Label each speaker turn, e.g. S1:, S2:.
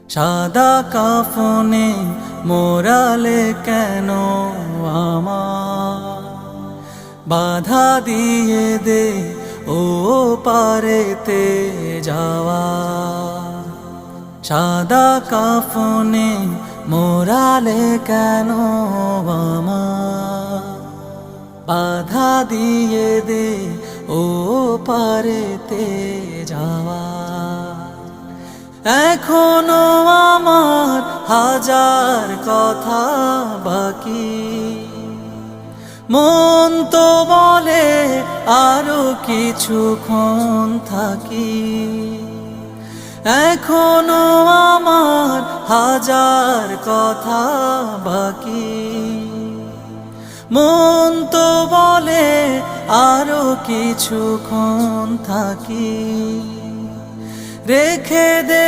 S1: সাদা কাফনে মোরালে কেন আমার, বাধা দিয়ে দে ও পারেতে যাওয়া। সাদা কাফনে মোরালে কেন আমার, বাধা দিয়ে দে ও পারেতে যাওয়া। এখনো আমার হাজার কথা বাকি, মন তো বলে আরো কিছুক্ষণ থাকি। এখনো আমার হাজার কথা বাকি, মন তো বলে আরো কিছুক্ষণ থাকি। রেখে দে